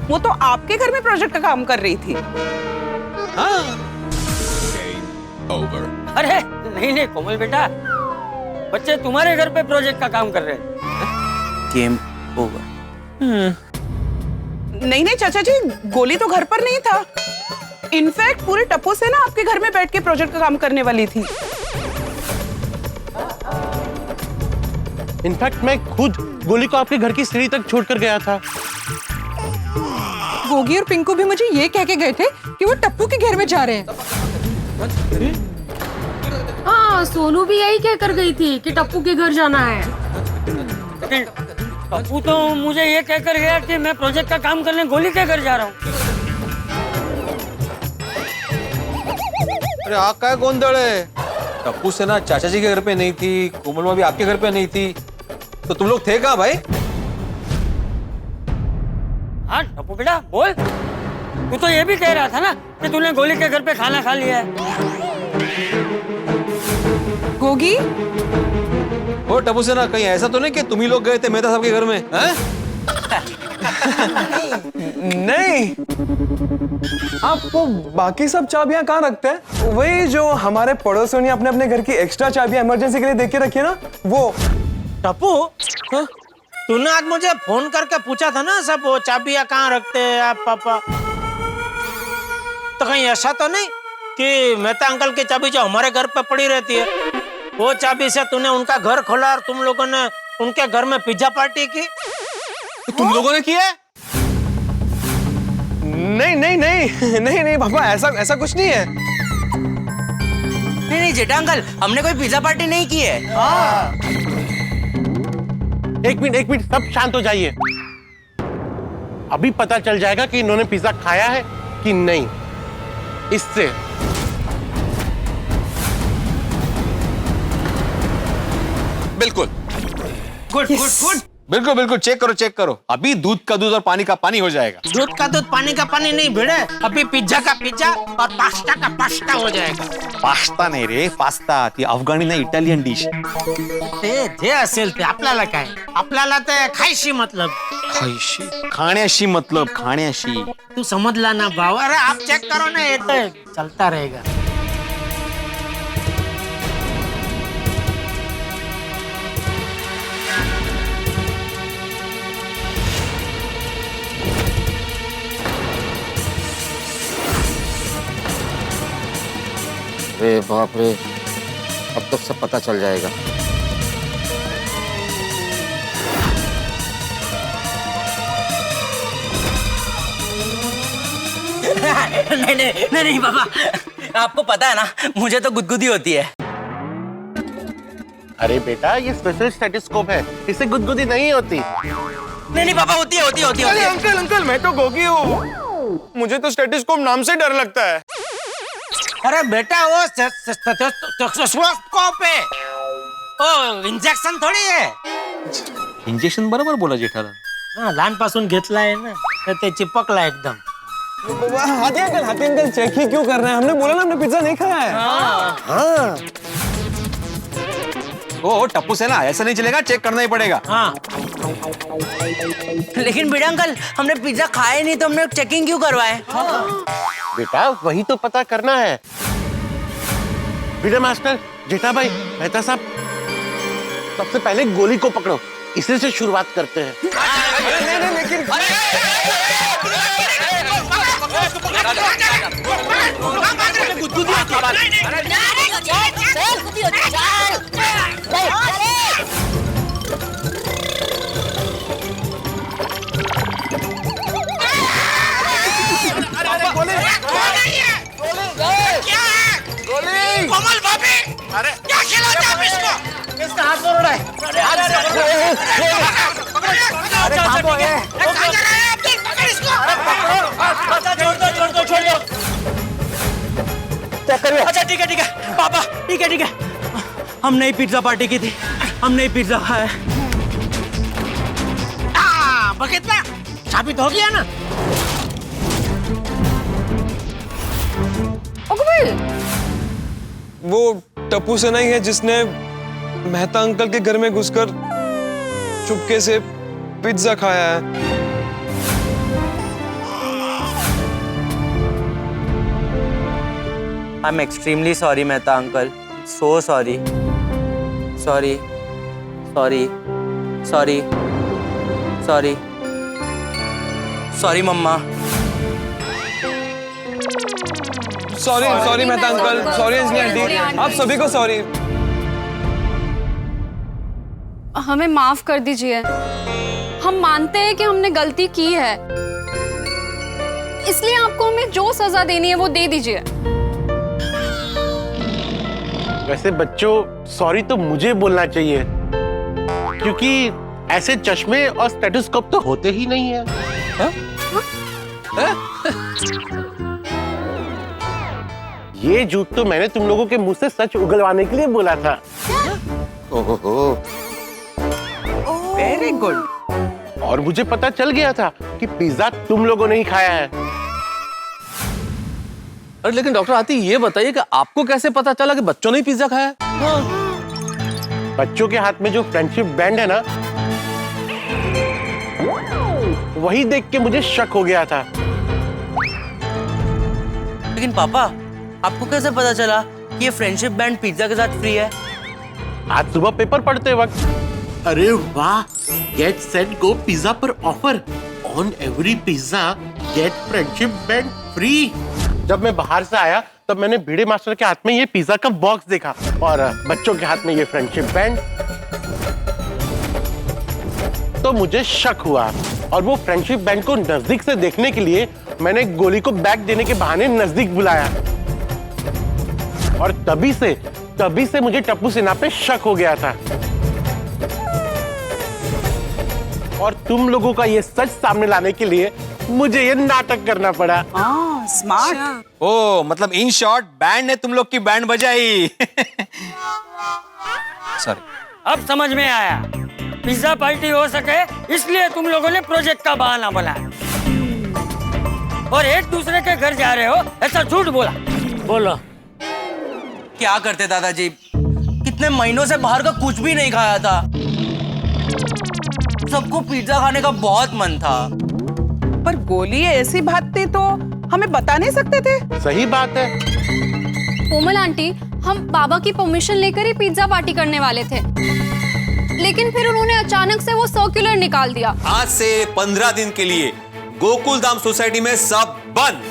[SPEAKER 10] वो तो आपके घर में प्रोजेक्ट का काम कर रही थी।
[SPEAKER 8] अरे नहीं कोमल बेटा, बच्चे तुम्हारे घर पे प्रोजेक्ट का काम कर रहे हैं।
[SPEAKER 1] Game over.
[SPEAKER 10] नहीं चाचा जी, गोली तो घर पर नहीं था। इनफैक्ट पूरे टप्पू से ना आपके घर में बैठ के प्रोजेक्ट का काम करने वाली थी।
[SPEAKER 3] इनफैक्ट मैं खुद गोली को आपके घर की सीढ़ी तक छोड़कर गया था।
[SPEAKER 10] गोगी और पिंकू भी मुझे ये कह के गए थे कि वो टप्पू के घर में जा रहे हैं।
[SPEAKER 9] हाँ, सोनू भी यही कहकर गई थी कि टप्पू के घर जाना है।
[SPEAKER 8] लेकिन टप्पू तो मुझे ये कहकर गया कि मैं प्रोजेक्ट का काम करने गोली के घर जा रहा हूँ।
[SPEAKER 6] अरे आ क्या गोंधड़ है? टप्पू से ना चाचा जी के घर पे नहीं थी, कोमल भाभी आपके घर पे नहीं थी, तो तुम लोग थे कहाँ भाई?
[SPEAKER 8] हाँ टप्पू बेटा बोल, तू तो ये भी कह रहा था ना कि तूने गोली के घर पे खाना खा लिया है।
[SPEAKER 10] गोगी,
[SPEAKER 6] ओ टप्पू से ना, कहीं ऐसा तो नहीं कि तुम ही लोग गए थे मेहता साहब के घर में? हैं?
[SPEAKER 11] नहीं, आप वो बाकी सब चाबियां कहाँ रखते हैं? वही जो हमारे पड़ोसियों ने अपने अपने घर की एक्स्ट्रा चाबियां इमरजेंसी के लिए देख के रखी है ना, वो।
[SPEAKER 5] टप्पू, तूने आज मुझे फोन करके पूछा था ना सब वो चाबियां कहाँ रखते हैं आप पापा, तो कहीं ऐसा तो नहीं कि मेहता अंकल की चाबी जो हमारे घर पे पड़ी रहती है, वो चाबी से तूने उनका घर खोला और तुम लोगों ने उनके घर में पिज्जा पार्टी की?
[SPEAKER 6] तुम लोगों ने किया?
[SPEAKER 11] नहीं नहीं नहीं नहीं नहीं पापा, ऐसा कुछ नहीं है।
[SPEAKER 1] नहीं जेठा अंकल, हमने कोई पिज्जा पार्टी नहीं की है।
[SPEAKER 3] एक मिनट, सब शांत हो जाइए। अभी पता चल जाएगा कि इन्होंने पिज्जा खाया है कि नहीं। इससे
[SPEAKER 4] बिल्कुल
[SPEAKER 5] गुड गुड गुड।
[SPEAKER 6] बिल्कुल बिल्कुल, चेक करो। अभी दूध का दूध और पानी का पानी हो जाएगा।
[SPEAKER 5] दूध का दूध पानी का पानी नहीं भिड़े, अभी पिज्जा का पिज्जा और पास्ता का पास्ता हो जाएगा।
[SPEAKER 6] पास्ता नाही रे, पास्ता. ती अफगाणी नाही, इटालियन डिश.
[SPEAKER 5] ते असेल ते आपल्याला काय, आपल्याला ते खायशी मतलब.
[SPEAKER 6] खाण्याशी मतलब, खाण्याशी.
[SPEAKER 5] तू समजला ना भाव. अरे आप चेक करो ना, ये तो चलता रहेगा.
[SPEAKER 7] अरे बाप रे, अब तो सब पता चल जाएगा.
[SPEAKER 1] नहीं पापा, आपको पता है ना, मुझे तो गुदगुदी होती है.
[SPEAKER 3] अरे बेटा, ये स्पेशल स्टेथोस्कोप है, इससे गुदगुदी नहीं होती.
[SPEAKER 1] नहीं पापा, होती है.
[SPEAKER 11] अरे अंकल, मैं तो गोगी हूँ. मुझे तो स्टेथोस्कोप नाम से डर लगता है.
[SPEAKER 5] अरे बेटा वो स्टेथोस्कोप है, ओ इंजेक्शन थोडी आहे.
[SPEAKER 6] इंजेक्शन बरोबर बोला जेठालाल.
[SPEAKER 5] हा, लहानपासून घेतलाय ना, तर ते चिपकला एकदम.
[SPEAKER 11] हाथी अंकल, चेक ही क्यों कर रहे हैं? हमने बोला ना, हमने पिज्जा नहीं खाया है. हाँ.
[SPEAKER 6] ओ टप्पू से ना, ऐसा नहीं चलेगा, चेक करना ही पड़ेगा.
[SPEAKER 5] हाँ.
[SPEAKER 1] लेकिन बेटा अंकल, हमने पिज्जा खाया नहीं तो हमने चेकिंग क्यों करवाए?
[SPEAKER 3] बेटा वही तो पता करना है. बीड़ा मास्टर, जेठा भाई, मेहता साहब, सबसे पहले गोली को पकड़ो, इसी से शुरुआत करते हैं.
[SPEAKER 5] कोमल भाभी, अरे क्या खिलाते आप इसको? इसका हाथ मोड़ है. अरे कहाँ है? छोड़ दो. अच्छा ठीक है पापा, ठीक है. हमने ही पिज्जा पार्टी की थी, हमने ही पिज्जा खाया. बघितला, साबित हो गया ना.
[SPEAKER 11] वो टप्पू से नहीं है जिसने मेहता अंकल के घर में घुसकर चुपके से पिज्जा खाया है.
[SPEAKER 1] I am extremely sorry Mehta uncle, so sorry. Sorry मम्मा.
[SPEAKER 11] Sorry Mehta uncle, sorry Anjali aunty, आप सभी को सॉरी.
[SPEAKER 9] हमें माफ कर दीजिए. हम मानते हैं कि हमने गलती की है, इसलिए आपको हमें जो सजा देनी है वो दे दीजिए.
[SPEAKER 3] वैसे बच्चों, सॉरी तो मुझे बोलना चाहिए, क्योंकि ऐसे चश्मे और स्टेथोस्कोप तो होते ही नहीं है. ये झूठ तो मैंने तुम लोगों के मुंह से सच उगलवाने के लिए बोला था.
[SPEAKER 7] ओहो,
[SPEAKER 10] वेरी गुड.
[SPEAKER 3] और मुझे पता चल गया था कि पिज्जा तुम लोगों ने ही खाया है.
[SPEAKER 6] अरे लेकिन डॉक्टर आती, ये बताइए कि आपको कैसे पता चला कि बच्चों ने ही पिज्जा खाया?
[SPEAKER 3] बच्चों के हाथ में जो फ्रेंडशिप बैंड है ना, वही देख के मुझे शक हो गया था.
[SPEAKER 1] लेकिन पापा, आपको कैसे पता चला कि ये फ्रेंडशिप बैंड पिज्जा के साथ फ्री है?
[SPEAKER 3] आज सुबह पेपर पढ़ते वक्त. अरे वाह, गेट सेट गो पिज्जा पर offer, on every pizza get friendship band free. जब मैं बाहर से आया तब मैंने भिड़े मास्टर के हाथ में ये पिज्जा का बॉक्स देखा और बच्चों के हाथ में ये फ्रेंडशिप बैंड. तो मुझे शक हुआ और वो फ्रेंडशिप बैंड को नजदीक से देखने के लिए मैंने गोली को बैग देने के बहाने नजदीक बुलाया. और तभी से मुझे टप्पू सिन्हा पे शक हो गया था. और तुम लोगों का ये सच सामने लाने के लिए मुझे ये नाटक करना पड़ा.
[SPEAKER 10] स्मार्ट.
[SPEAKER 6] ओ मतलब इन शॉर्ट, बैंड ने तुम लोग की बैंड बजाई. सॉरी.
[SPEAKER 8] अब समझ में आया. पिज्जा पार्टी हो सके इसलिए तुम लोगों ने प्रोजेक्ट का बहाना बनाया और एक दूसरे के घर जा रहे हो ऐसा झूठ बोला।
[SPEAKER 12] बोलो।
[SPEAKER 1] क्या करते दादाजी, कितने महीनों से बाहर का कुछ भी नहीं खाया था। सबको पिज्जा खाने का बहुत मन था।
[SPEAKER 10] पर गोली ऐसी बात थी तो हमें बता नहीं सकते थे।
[SPEAKER 3] सही बात है।
[SPEAKER 9] कोमल आंटी, हम बाबा की परमिशन लेकर ही पिज्जा पार्टी करने वाले थे, लेकिन फिर उन्होंने अचानक से वो सर्कुलर निकाल दिया।
[SPEAKER 6] आज से 15 दिन के लिए गोकुल धाम सोसाइटी में सब बंद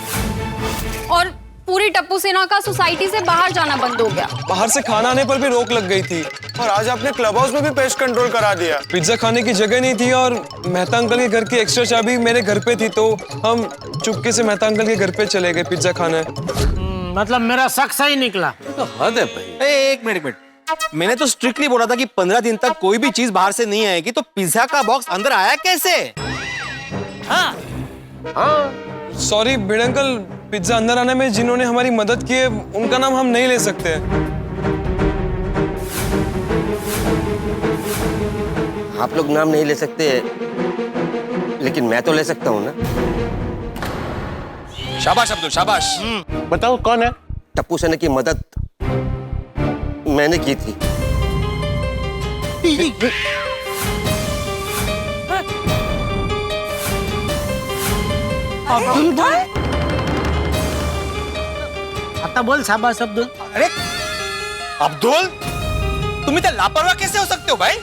[SPEAKER 9] और पूरी टप्पू सेना का सोसाइटी से बाहर जाना बंद हो गया।
[SPEAKER 11] बाहर से खाना आने पर भी रोक लग गई थी और आज आपने क्लब हाउस में भी पेस्ट कंट्रोल करा दिया। पिज्जा खाने की जगह नहीं थी और मेहता अंकल के घर की एक्स्ट्रा चाबी मेरे घर पे थी, तो हम चुपके से मेहता अंकल के घर पे चले गए पिज्जा खाने।
[SPEAKER 5] मतलब मेरा शक सही निकला।
[SPEAKER 6] तो हद है भाई। एक मिनट, मैंने तो स्ट्रिक्टली बोला था कि 15 दिन तक कोई भी चीज बाहर से नहीं आएगी, तो पिज्जा का बॉक्स अंदर आया कैसे?
[SPEAKER 8] हाँ
[SPEAKER 11] सॉरी भिड़े अंकल, पिज्जा अंदर आने में जिन्होंने हमारी मदद की है उनका नाम हम नहीं ले सकते।
[SPEAKER 7] आप लोग नाम नहीं ले सकते, लेकिन मैं तो ले सकता हूँ ना।
[SPEAKER 6] शाबाश अब्दुल, शाबाश।
[SPEAKER 3] बताओ कौन है?
[SPEAKER 7] टप्पू सेना की मदद मैंने की थी।
[SPEAKER 5] अब्दुल भाई, आता बोल शाबाश अब्दुल।
[SPEAKER 6] अरे अब्दुल, तुम इतना लापरवाह कैसे हो सकते हो भाई?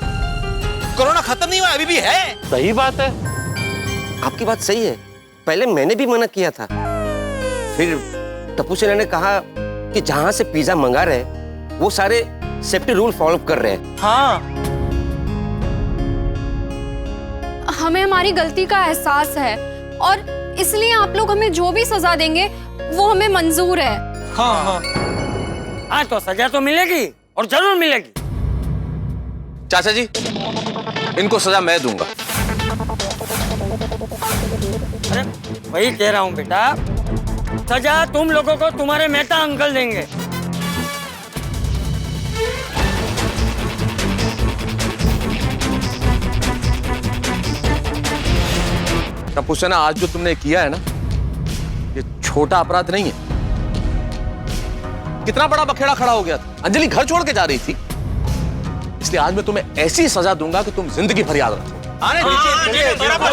[SPEAKER 6] कोरोना खत्म नहीं हुआ, अभी भी है।
[SPEAKER 3] सही बात है।
[SPEAKER 7] आपकी बात सही है, पहले मैंने भी मना किया था, फिर टप्पू सेना ने कहा कि जहां से पिज्जा मंगा रहे वो सारे सेफ्टी रूल फॉलो कर रहे हैं।
[SPEAKER 1] हाँ,
[SPEAKER 9] हमें हमारी गलती का एहसास है और इसलिए आप लोग हमें जो भी सजा देंगे वो हमें मंजूर है।
[SPEAKER 8] हाँ तो सजा तो मिलेगी और जरूर मिलेगी।
[SPEAKER 6] चाचा जी, इनको सजा मैं दूंगा।
[SPEAKER 8] अरे वही कह रहा हूँ बेटा, सजा तुम लोगों को तुम्हारे मेहता अंकल देंगे।
[SPEAKER 6] टप्पू सेना, आज जो तुमने किया है ना, ये छोटा अपराध नहीं है। कितना बड़ा बखेड़ा खड़ा हो गया था। अंजलि घर छोड़ के जा रही थी, इसलिए आज मैं तुम्हें ऐसी सजा दूंगा कि तुम जिंदगी भर याद रखो।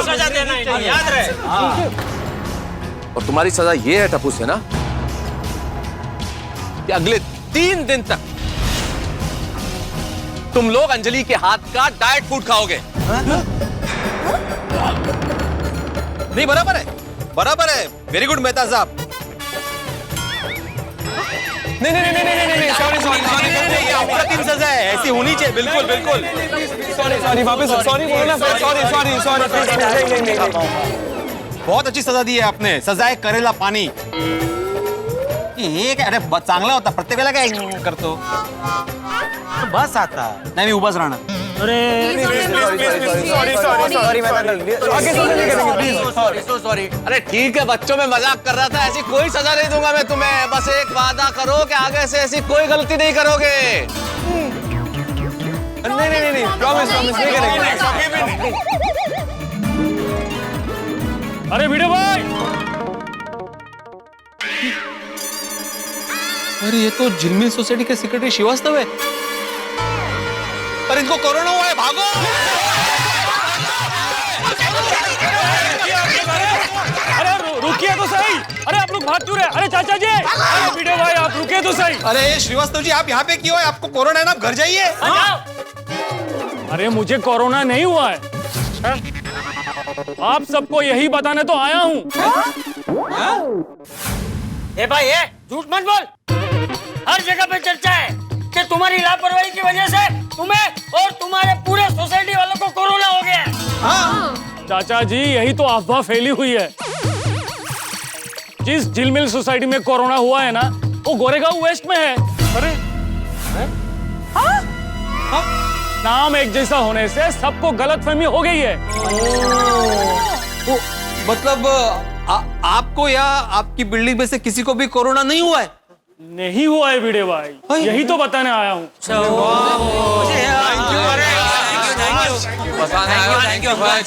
[SPEAKER 5] सजा देना है, याद रहे।
[SPEAKER 6] और तुम्हारी सजा ये है टप्पू सेना कि अगले 3 दिन तक तुम लोग अंजलि के हाथ का डाइट फूड खाओगे। नहीं, बराबर है, बराबर है। वेरी गुड मेहता साहब।
[SPEAKER 11] नहीं सॉरी
[SPEAKER 6] अप्रतिम सजा है, ऐसी होनी चाहिए। बिल्कुल बिल्कुल।
[SPEAKER 11] सॉरी वापस सॉरी बोलो ना, सॉरी।
[SPEAKER 6] बहुत अच्छी सजा दी है आपने। सजा है करेला पानी। एक अरे चांगला होता, प्रत्येक वेळेला काय करतो?
[SPEAKER 5] बस आता
[SPEAKER 6] नाही, उभाच राहणार।
[SPEAKER 1] सॉरी।
[SPEAKER 6] अरे ठीक है, बच्चों में मजाक कर रहा था। ऐसी कोई सजा नहीं दूंगा मैं तुम्हें। बस एक वादा करो कि आगे से ऐसी कोई गलती नहीं करोगे।
[SPEAKER 11] नहीं प्रॉमिस नहीं करेंगे।
[SPEAKER 12] अरे वीडियो भाई,
[SPEAKER 6] अरे ये तो झिलमिल सोसाइटी के सेक्रेटरी श्रीवास्तव है। पर इनको कोरोना हुआ है, भागो।
[SPEAKER 12] अरे रुकिए तो सही। अरे आप लोग भाग क्यों रहे? अरे चाचा जी, अरे वीडियो भाई आप रुकिए तो सही।
[SPEAKER 6] अरे श्रीवास्तव जी, आप यहाँ पे क्यों है? आपको कोरोना है ना, आप घर जाइए।
[SPEAKER 12] अरे मुझे कोरोना नहीं हुआ है, आप सबको यही बताने तो आया हूँ।
[SPEAKER 8] ए भाई, ए झूठ मत बोल। हर जगह पे चर्चा है कि तुम्हारी लापरवाही की वजह से तुम्हें और तुम्हारे पूरे सोसाइटी वालों को कोरोना हो गया है।
[SPEAKER 12] चाचा जी, यही तो अफवाह फैली हुई है। जिस झिलमिल सोसाइटी में कोरोना हुआ है ना, वो गोरेगांव वेस्ट में है। अरे नाम एक जैसा होने से सबको गलतफहमी हो गई है।
[SPEAKER 6] मतलब आपको या आपकी बिल्डिंग में से किसी को भी कोरोना नहीं हुआ है?
[SPEAKER 12] नहीं हुआ है वीडियो भाई, यही तो बताने आया हूँ।
[SPEAKER 1] Thank you uncle,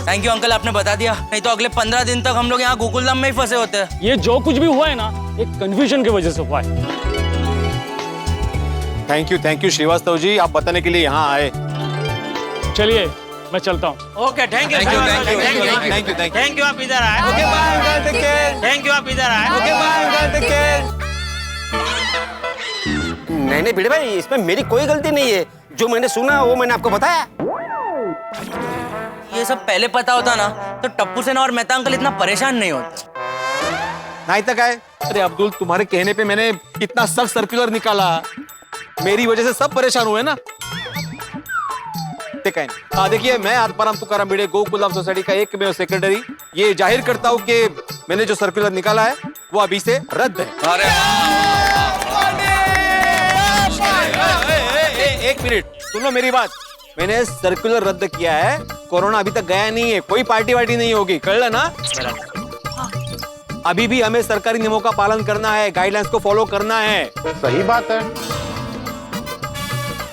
[SPEAKER 1] thank you uncle, आपने बता दिया, नहीं तो अगले 15 दिन तक हम लोग यहाँ गोकुलधाम में ही फंसे होते हैं।
[SPEAKER 12] ये जो कुछ भी हुआ है ना, एक कंफ्यूजन की वजह से हुआ है।
[SPEAKER 6] थैंक यू श्रीवास्तव जी, आप बताने के लिए यहाँ आए।
[SPEAKER 12] चलिए मैं चलता हूँ।
[SPEAKER 5] Okay, thank you, thank you, आप इधर आए। Okay bye uncle, take care. Thank you, आप इधर आए। Okay bye uncle, take care.
[SPEAKER 7] नहीं भिड़े भाई, इसमें मेरी कोई गलती नहीं है। जो मैंने सुना वो मैंने आपको बताया।
[SPEAKER 1] ये सब पहले पता होता ना तो टप्पू सेना और मेहता अंकल इतना परेशान नहीं होते।
[SPEAKER 6] नहीं तक आए। अरे अब्दुल, तुम्हारे कहने पे मैंने इतना सख्त सर्कुलर निकाला, मेरी वजह से सब परेशान हुए ना। देखिए, मैं आत्माराम तुकाराम भिड़े गोकुलधाम सोसाइटी का एकमेव सेक्रेटरी ये जाहिर करता हूँ कि मैंने जो सर्कुलर निकाला है वो अभी से रद्द है।
[SPEAKER 7] अरे
[SPEAKER 6] एक मिनट सुनो मेरी बात, मैंने सर्कुलर रद्द किया है। कोरोना अभी तक गया नहीं है, कोई पार्टी वार्टी नहीं होगी, कल ना। अभी भी हमें सरकारी नियमों का पालन करना है, गाइडलाइंस को फॉलो करना है।
[SPEAKER 3] सही बात है।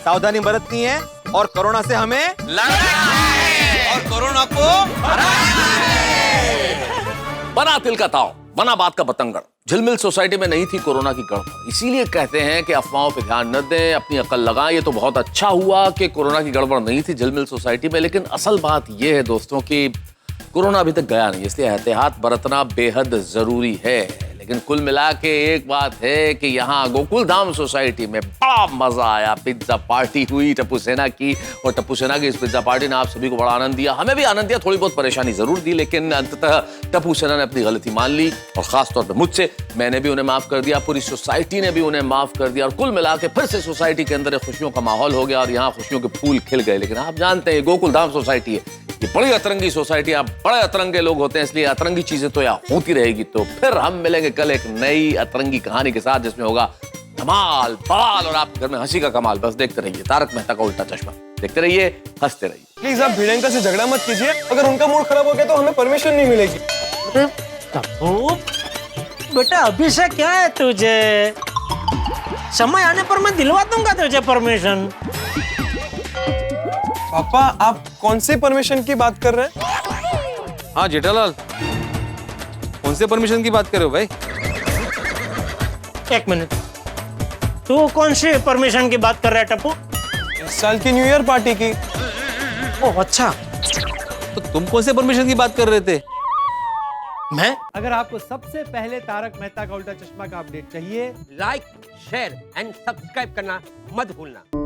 [SPEAKER 6] सावधानी बरतनी है और कोरोना से हमें
[SPEAKER 7] लड़ना है और कोरोना को हराना है।
[SPEAKER 13] बना तिल का ताव, बना बात का बतंगड़। झिलमिल सोसाइटी में नहीं थी कोरोना की गड़बड़, इसीलिए कहते हैं कि अफवाहों पे ध्यान न दें, अपनी अकल लगाएं। ये तो बहुत अच्छा हुआ कि कोरोना की गड़बड़ नहीं थी झिलमिल सोसाइटी में, लेकिन असल बात यह है दोस्तों कि कोरोना अभी तक गया नहीं, इसलिए एहतियात बरतना बेहद जरूरी है। लेकिन कुल मिला के एक बात है कि यहाँ गोकुलधाम सोसाइटी में बड़ा मजा आया। पिज्जा पार्टी हुई टप्पू सेना की, और टप्पू सेना की इस पिज्जा पार्टी ने आप सभी को बड़ा आनंद दिया, हमें भी आनंद दिया। थोड़ी बहुत परेशानी जरूर दी, लेकिन अंततः टप्पू सेना ने अपनी गलती मान ली, और खास तौर पे मुझसे। मैंने भी उन्हें माफ कर दिया, पूरी सोसाइटी ने भी उन्हें माफ कर दिया, और कुल मिला के फिर से सोसाइटी के अंदर खुशियों का माहौल हो गया और यहाँ खुशियों के फूल खिल गए। लेकिन आप जानते हैं गोकुलधाम सोसाइटी है, ये बड़ी अतरंगी सोसाइटी, आप बड़े अतरंगे लोग होते हैं, इसलिए अतरंगी चीजें तो यहाँ होती रहेगी। तो फिर हम मिलेंगे कल एक नई अतरंगी कहानी के साथ, जिसमें होगा धमाल बवाल और आपके घर में हंसी का कमाल। बस देखते रहिए तारक मेहता का उल्टा चश्मा, देखते रहिए, हंसते रहिए।
[SPEAKER 11] प्लीज आप भिड़ेंका से झगड़ा मत कीजिए, अगर उनका मूड खराब हो गया तो हमें परमिशन नहीं मिलेगी।
[SPEAKER 5] बेटा अभी से क्या है तुझे, समय आने पर मैं दिलवा दूंगा तुझे परमिशन।
[SPEAKER 11] पापा आप कौन सी परमिशन की बात कर रहे हैं?
[SPEAKER 6] हाँ जेठालाल, कौन से परमिशन की बात कर रहे हो भाई?
[SPEAKER 5] एक मिनट, तू कौन सी परमिशन की बात कर रहा है टप्पू?
[SPEAKER 11] इस साल की न्यू ईयर पार्टी की।
[SPEAKER 5] ओह अच्छा,
[SPEAKER 6] तो तुम कौन से परमिशन की बात कर रहे थे?
[SPEAKER 5] मैं?
[SPEAKER 14] अगर आपको सबसे पहले तारक मेहता का उल्टा चश्मा का अपडेट चाहिए,
[SPEAKER 7] लाइक, शेयर एंड सब्सक्राइब करना मत भूलना।